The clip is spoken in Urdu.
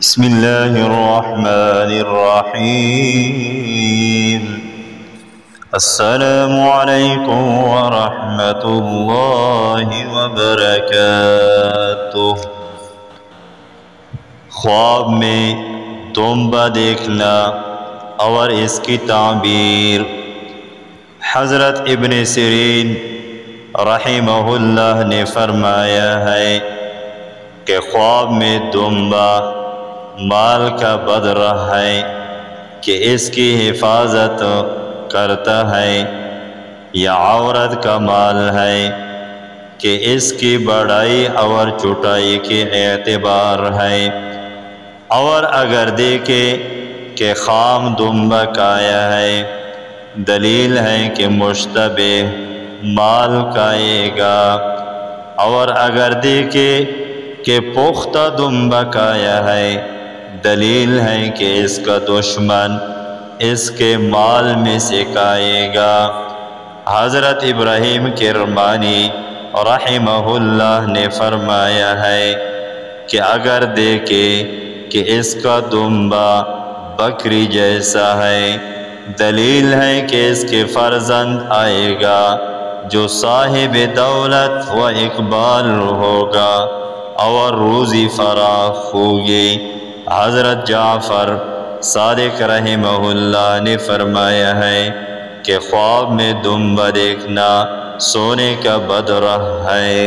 بسم اللہ الرحمن الرحیم السلام علیکم ورحمۃ اللہ وبرکاتہ۔ خواب میں دمبا دیکھنا اور اس کی تعبیر۔ حضرت ابن سیرین رحمہ اللہ نے فرمایا ہے کہ خواب میں دمبا مال کا بدرہ ہے کہ اس کی حفاظت کرتا ہے، یا عورت کا مال ہے کہ اس کی بڑائی اور چھوٹائی کے اعتبار ہے، اور اگر دیکھے کہ خام دمبا کایا ہے دلیل ہے کہ مشتبہ مال کائے گا، اور اگر دیکھے کہ پختہ دمبا کایا ہے دلیل ہے کہ اس کا دشمن اس کے مال میں سے کائے گا۔ حضرت ابراہیم کرمانی رحمہ اللہ نے فرمایا ہے کہ اگر دیکھے کہ اس کا دمبا بکری جیسا ہے دلیل ہے کہ اس کے فرزند آئے گا جو صاحب دولت و اقبال ہوگا اور روزی فراخ ہوگی۔ حضرت جعفر صادق رحمہ اللہ نے فرمایا ہے کہ خواب میں دمبا دیکھنا سونے کا بدرہ ہے۔